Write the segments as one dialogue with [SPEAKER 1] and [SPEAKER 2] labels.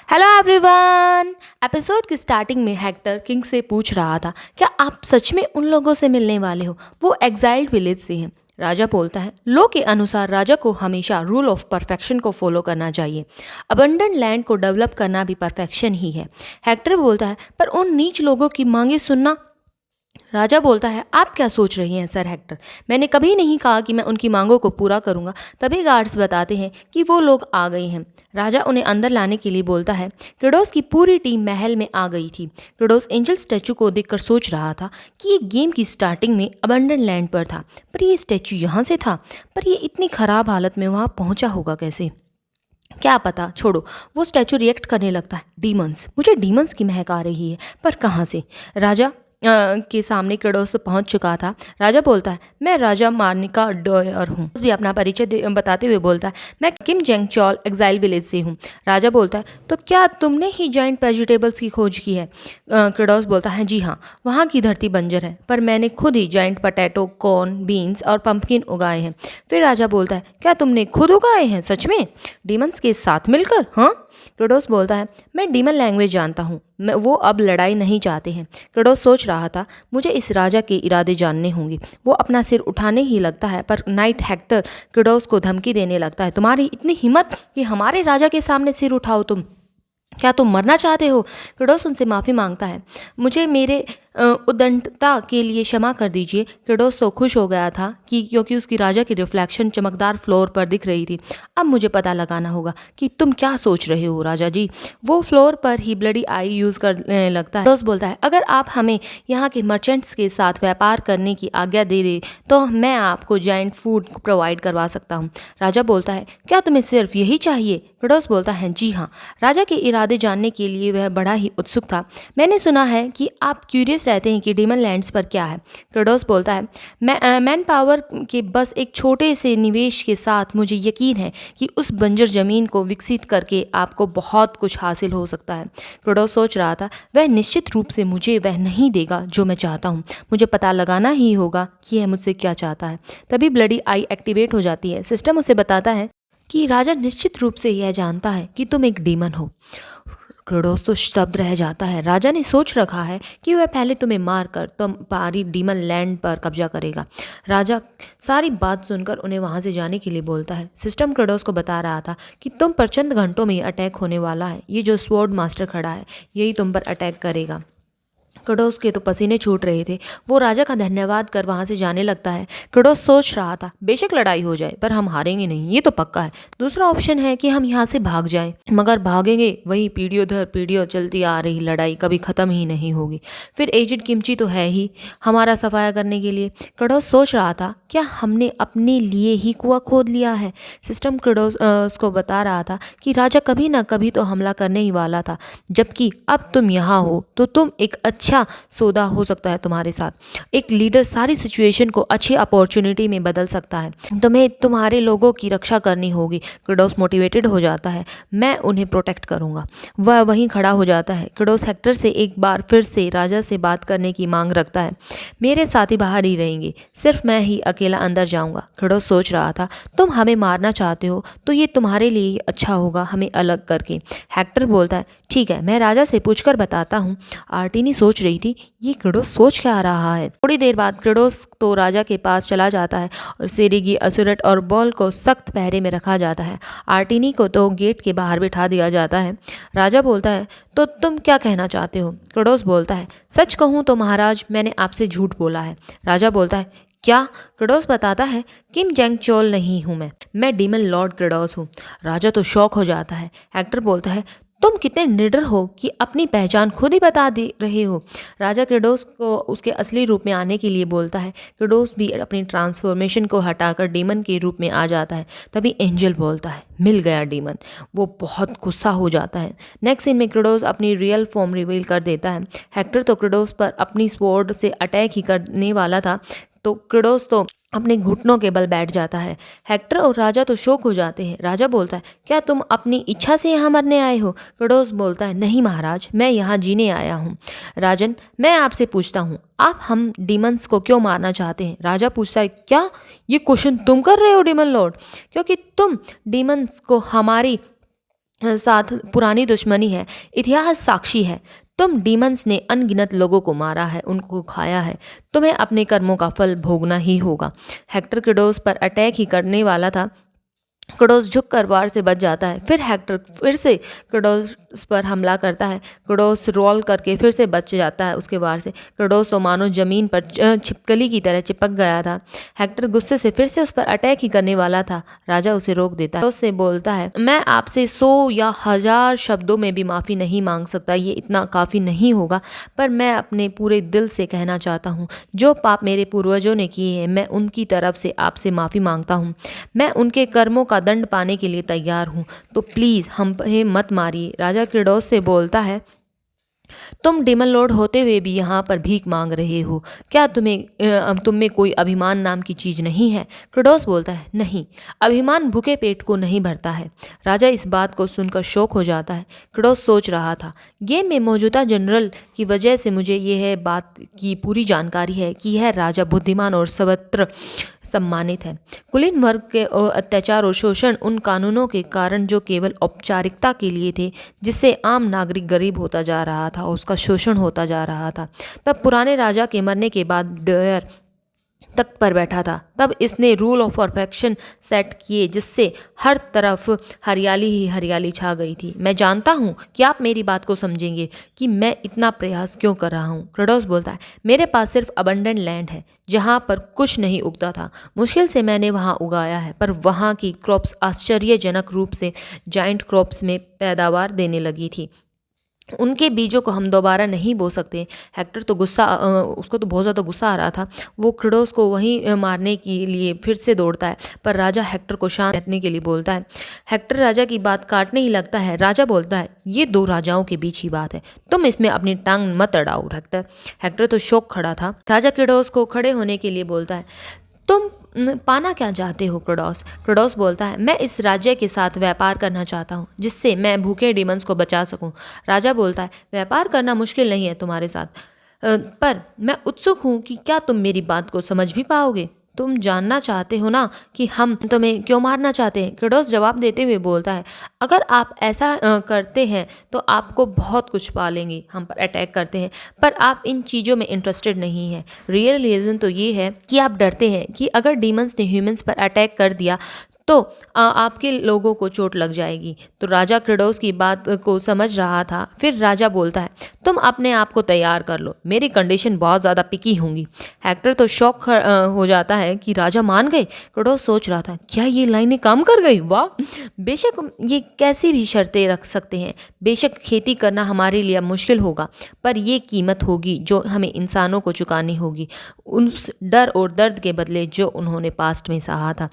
[SPEAKER 1] Hello everyone. Episode की starting में Hector king से पूछ रहा था, क्या आप सच में उन लोगों से मिलने वाले हो? वो एग्जाइल्ड विलेज से हैं। राजा बोलता है, लॉ के अनुसार राजा को हमेशा रूल ऑफ परफेक्शन को फॉलो करना चाहिए। अबंडन लैंड को डेवलप करना भी परफेक्शन ही है। हेक्टर बोलता है, पर उन नीच लोगों की मांगे सुनना। राजा बोलता है, आप क्या सोच रही हैं सर हेक्टर? मैंने कभी नहीं कहा कि मैं उनकी मांगों को पूरा करूंगा। तभी गार्ड्स बताते हैं कि वो लोग आ गए हैं। राजा उन्हें अंदर लाने के लिए बोलता है। क्रेडोस की पूरी टीम महल में आ गई थी। क्रेडोस एंजल स्टैचू को देखकर सोच रहा था कि ये गेम की स्टार्टिंग में अबंडन लैंड पर था, पर ये स्टैचू यहाँ से था। पर ये इतनी खराब हालत में वहाँ पहुँचा होगा कैसे? क्या पता, छोड़ो। वो स्टैचू रिएक्ट करने लगता है। डीमंस, मुझे डीमंस की महक आ रही है, पर कहाँ से? राजा के सामने क्रेडोस पहुंच चुका था। राजा बोलता है, मैं राजा मार्निका डोयर हूँ। भी अपना परिचय बताते हुए बोलता है, मैं किम जेंगचॉल एक्साइल विलेज से हूँ। राजा बोलता है, तो क्या तुमने ही जॉइंट वेजिटेबल्स की खोज की है? क्रेडोस बोलता है, जी हाँ, वहाँ की धरती बंजर है, पर मैंने खुद ही जॉइंट पटैटो, कॉर्न, बीन्स और पंपकिन उगाए हैं। फिर राजा बोलता है, क्या तुमने खुद उगाए हैं? सच में? डीमंस के साथ मिलकर? हाँ। क्रेडोस बोलता है, मैं डीमन लैंग्वेज जानता हूँ। मैं वो अब लड़ाई नहीं चाहते हैं। क्रेडोस सोच रहा था, मुझे इस राजा के इरादे जानने होंगे। वो अपना सिर उठाने ही लगता है, पर नाइट हेक्टर क्रेडोस को धमकी देने लगता है, तुम्हारी इतनी हिम्मत कि हमारे राजा के सामने सिर उठाओ तुम? क्या तुम मरना चाहते हो? क्रेडोस उनसे माफ़ी मांगता है। मुझे मेरे उद्दंडता के लिए क्षमा कर दीजिए। क्रेडोस तो खुश हो गया था कि क्योंकि उसकी राजा की रिफ्लेक्शन चमकदार फ्लोर पर दिख रही थी। अब मुझे पता लगाना होगा कि तुम क्या सोच रहे हो राजा जी। वो फ्लोर पर ही ब्लडी आई यूज़ करने लगता है। क्रेडोस बोलता है, अगर आप हमें यहाँ के मर्चेंट्स के साथ व्यापार करने की आज्ञा दे दे तो मैं आपको जाइंट फूड प्रोवाइड करवा सकता हूँ। राजा बोलता है, क्या तुम्हें सिर्फ यही चाहिए? क्रेडोस बोलता है, जी हाँ। राजा के इरादे जानने के लिए वह बड़ा ही उत्सुक था। मैंने सुना है कि आप क्यूरियस रहते हैं कि डीमन लैंड्स पर क्या है। क्रेडोस बोलता है, मैन पावर के बस एक छोटे से निवेश के साथ मुझे यकीन है कि उस बंजर जमीन को विकसित करके आपको बहुत कुछ हासिल हो सकता है। क्रेडोस सोच रहा था, वह निश्चित रूप से मुझे वह नहीं देगा जो मैं चाहता हूँ। मुझे पता लगाना ही होगा कि यह मुझसे क्या चाहता है। तभी ब्लडी आई एक्टिवेट हो जाती है। सिस्टम उसे बताता है कि राजा निश्चित रूप से यह जानता है कि तुम एक डीमन हो। क्रेडोस तो स्तब्ध रह जाता है। राजा ने सोच रखा है कि वह पहले तुम्हें मार कर तुम्हारी डीमन लैंड पर कब्जा करेगा। राजा सारी बात सुनकर उन्हें वहां से जाने के लिए बोलता है। सिस्टम क्रेडोस को बता रहा था कि तुम पर चंद घंटों में अटैक होने वाला है। ये जो स्वॉर्ड मास्टर खड़ा है, यही तुम पर अटैक करेगा। क्रेडोस के तो पसीने छूट रहे थे। वो राजा का धन्यवाद कर वहां से जाने लगता है। क्रेडोस सोच रहा था, बेशक लड़ाई हो जाए पर हम हारेंगे नहीं, ये तो पक्का है। दूसरा ऑप्शन है कि हम यहाँ से भाग जाएं, मगर भागेंगे वही पीढ़ियों दर पीढ़ियों चलती आ रही लड़ाई कभी खत्म ही नहीं होगी। फिर एजेड किमची तो है ही हमारा सफाया करने के लिए। क्रेडोस सोच रहा था, क्या हमने अपने लिए ही कुआं खोद लिया है? सिस्टम क्रेडोस को बता रहा था कि राजा कभी ना कभी तो हमला करने ही वाला था, जबकि अब तुम यहाँ हो तो तुम एक अच्छा सौदा हो सकता है तुम्हारे साथ। एक लीडर सारी सिचुएशन को अच्छी अपॉर्चुनिटी में बदल सकता है। तुम्हें तुम्हारे लोगों की रक्षा करनी होगी। क्रेडोस मोटिवेटेड हो जाता है, मैं उन्हें प्रोटेक्ट करूंगा। वह वहीं खड़ा हो जाता है। क्रेडोस हेक्टर से एक बार फिर से राजा से बात करने की मांग रखता है। मेरे साथी बाहर ही रहेंगे, सिर्फ मैं ही अकेला अंदर जाऊंगा। क्रेडोस सोच रहा था, तुम हमें मारना चाहते हो तो ये तुम्हारे लिए ही अच्छा होगा हमें अलग करके। हेक्टर बोलता है, ठीक है, मैं राजा से पूछकर बताता हूँ। आर्टिनी सोच रही थी, ये क्रेडोस सोच क्या रहा है। थोड़ी देर बाद क्रेडोस तो राजा के पास चला जाता है और सेरिगी, असुरट और बॉल को सख्त पहरे में रखा जाता है। आर्टिनी को तो गेट के बाहर बिठा दिया जाता है। राजा बोलता है, तो तुम क्या कहना चाहते हो? क्रेडोस बोलता है, सच कहूँ तो महाराज, मैंने आपसे झूठ बोला है। राजा बोलता है, क्या? क्रेडोस बताता है, किम जेंगचोल नहीं हूँ मैं डीमन लॉर्ड क्रेडोस हूँ। राजा तो शॉक हो जाता है। हेक्टर बोलता है, तुम कितने निडर हो कि अपनी पहचान खुद ही बता दे रहे हो। राजा क्रेडोस को उसके असली रूप में आने के लिए बोलता है। क्रेडोस भी अपनी ट्रांसफॉर्मेशन को हटाकर डीमन के रूप में आ जाता है। तभी एंजल बोलता है, मिल गया डीमन। वो बहुत गुस्सा हो जाता है। नेक्स्ट सीन में क्रेडोस अपनी रियल फॉर्म रिवील कर देता है। हेक्टर तो क्रेडोस पर अपनी स्वॉर्ड से अटैक ही करने वाला था, तो क्रेडोस तो अपने घुटनों के बल बैठ जाता है। हेक्टर और राजा तो शोक हो जाते हैं। राजा बोलता है, क्या तुम अपनी इच्छा से यहाँ मरने आए हो? क्रेडोस बोलता है, नहीं महाराज, मैं यहाँ जीने आया हूँ। राजन, मैं आपसे पूछता हूँ, आप हम डीमंस को क्यों मारना चाहते हैं? राजा पूछता है, क्या ये क्वेश्चन तुम कर रहे हो डीमन लॉर्ड? क्योंकि तुम डीमंस को हमारी साथ पुरानी दुश्मनी है। इतिहास साक्षी है। तुम डीमंस ने अनगिनत लोगों को मारा है, उनको खाया है। तुम्हें अपने कर्मों का फल भोगना ही होगा। हेक्टर क्रेडोस पर अटैक ही करने वाला था। क्रेडोस झुककर वार से बच जाता है। फिर हेक्टर फिर से क्रेडोस पर हमला करता है। क्रेडोस रोल करके फिर से बच जाता है उसके वार से। क्रेडोस तो मानो जमीन पर छिपकली की तरह चिपक गया था। हेक्टर गुस्से से फिर से उस पर अटैक ही करने वाला था। राजा उसे रोक देता है। उससे बोलता है, मैं आपसे 100 या 1000 शब्दों में भी माफ़ी नहीं मांग सकता, ये इतना काफ़ी नहीं होगा, पर मैं अपने पूरे दिल से कहना चाहता हूँ, जो पाप मेरे पूर्वजों ने किए हैं मैं उनकी तरफ से आपसे माफ़ी मांगता हूँ। मैं उनके कर्मों का दंड पाने के लिए तैयार हूँ, तो प्लीज़ हम पे मत मारिए। राजा क्रेडोस से बोलता है, तुम डेमन लॉर्ड होते हुए भी यहाँ पर भीख मांग रहे हो, क्या तुम में कोई अभिमान नाम की चीज़ नहीं है? क्रेडोस बोलता है, नहीं, अभिमान भूखे पेट को नहीं भरता है। राजा इस बात को सुनकर शौक हो जाता है। क्रेडोस सोच रहा था, गेम में मौजूदा जनरल की वजह से मुझे यह बात की पूरी जानकारी है कि यह राजा बुद्धिमान और सर्वत्र सम्मानित है। कुलीन वर्ग के अत्याचार और शोषण उन कानूनों के कारण जो केवल औपचारिकता के लिए थे, जिससे आम नागरिक गरीब होता जा रहा था और उसका शोषण होता जा रहा था। तब पुराने राजा के मरने के बाद डेयर तख्त पर बैठा था। तब इसने रूल ऑफ परफेक्शन सेट किए, जिससे हर तरफ हरियाली ही हरियाली छा गई थी। मैं जानता हूँ कि आप मेरी बात को समझेंगे कि मैं इतना प्रयास क्यों कर रहा हूँ। क्रेडोस बोलता है, मेरे पास सिर्फ अबंडेंट लैंड है जहाँ पर कुछ नहीं उगता था। मुश्किल से मैंने वहाँ उगाया है, पर वहाँ की क्रॉप्स आश्चर्यजनक रूप से जाइंट क्रॉप्स में पैदावार देने लगी थी। उनके बीजों को हम दोबारा नहीं बो सकते। हेक्टर तो उसको तो बहुत ज़्यादा गुस्सा आ रहा था। वो क्रेडोस को वहीं मारने के लिए फिर से दौड़ता है, पर राजा हेक्टर को शांत रहने के लिए बोलता है। हेक्टर राजा की बात काटने ही लगता है। राजा बोलता है, ये दो राजाओं के बीच ही बात है, तुम इसमें अपनी टांग मत अड़ाओ हेक्टर। हेक्टर तो शौक खड़ा था। राजा क्रेडोस को खड़े होने के लिए बोलता है, तुम पाना क्या चाहते हो क्रेडोस? क्रेडोस बोलता है, मैं इस राज्य के साथ व्यापार करना चाहता हूँ, जिससे मैं भूखे डीमंस को बचा सकूँ। राजा बोलता है, व्यापार करना मुश्किल नहीं है तुम्हारे साथ, पर मैं उत्सुक हूँ कि क्या तुम मेरी बात को समझ भी पाओगे। तुम जानना चाहते हो ना कि हम तुम्हें क्यों मारना चाहते हैं? क्रेडोस जवाब देते हुए बोलता है, अगर आप ऐसा करते हैं तो आपको बहुत कुछ पालेंगे। हम पर अटैक करते हैं, पर आप इन चीज़ों में इंटरेस्टेड नहीं हैं। रियल रीज़न तो ये है कि आप डरते हैं कि अगर डीमंस ने ह्यूमंस पर अटैक कर दिया तो आपके लोगों को चोट लग जाएगी। तो राजा क्रेडोस की बात को समझ रहा था। फिर राजा बोलता है, तुम अपने आप को तैयार कर लो, मेरी कंडीशन बहुत ज़्यादा पिकी होंगी। हेक्टर तो शौक हो जाता है कि राजा मान गए। क्रेडोस सोच रहा था, क्या ये लाइनें काम कर गई? वाह, बेशक ये कैसी भी शर्तें रख सकते हैं। बेशक खेती करना हमारे लिए मुश्किल होगा, पर ये कीमत होगी जो हमें इंसानों को चुकानी होगी, उस डर और दर्द के बदले जो उन्होंने पास्ट में सहा था।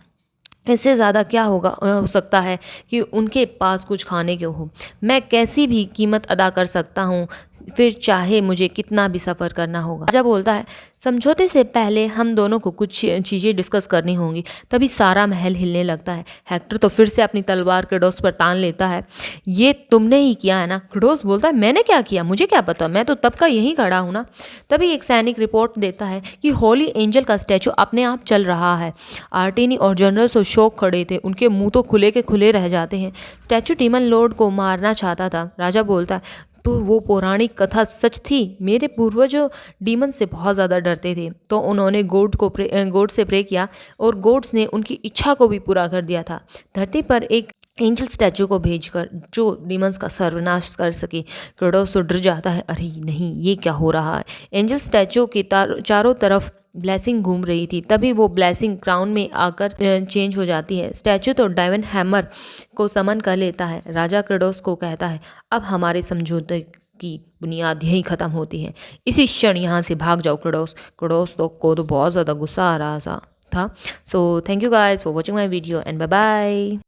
[SPEAKER 1] इससे ज़्यादा क्या हो सकता है कि उनके पास कुछ खाने को हो। मैं कैसी भी कीमत अदा कर सकता हूँ, फिर चाहे मुझे कितना भी सफ़र करना होगा। राजा बोलता है, समझौते से पहले हम दोनों को कुछ चीज़ें डिस्कस करनी होंगी। तभी सारा महल हिलने लगता है। हेक्टर तो फिर से अपनी तलवार क्रेडोस पर तान लेता है। ये तुमने ही किया है ना? क्रेडोस बोलता है, मैंने क्या किया, मुझे क्या पता, मैं तो तब का यहीं खड़ा हूँ ना। तभी एक सैनिक रिपोर्ट देता है कि होली एंजल का स्टैचू अपने आप चल रहा है। आर्टेनी और जनरल सो शौक खड़े थे, उनके मुंह तो खुले के खुले रह जाते हैं। स्टैचू डीमन लॉर्ड को मारना चाहता था। राजा बोलता है, तो वो पौराणिक कथा सच थी। मेरे पूर्वज डीमन से बहुत ज़्यादा डरते थे, तो उन्होंने गॉड से प्रे किया और गॉड्स ने उनकी इच्छा को भी पूरा कर दिया था, धरती पर एक एंजल स्टैचू को भेजकर जो डीमंस का सर्वनाश कर सके। क्रेडोस तो डर जाता है, अरे नहीं, ये क्या हो रहा है? एंजल स्टैचू के चारों तरफ ब्लेसिंग घूम रही थी। तभी वो ब्लेसिंग क्राउन में आकर चेंज हो जाती है। स्टैचू तो डायमंड हैमर को समन कर लेता है। राजा क्रेडोस को कहता है, अब हमारे समझौते की बुनियाद यही ख़त्म होती है। इसी क्षण यहाँ से भाग जाओ क्रेडोस। क्रेडोस को तो बहुत ज़्यादा गुस्सा आ रहा था। So thank you guys for watching my video and bye bye.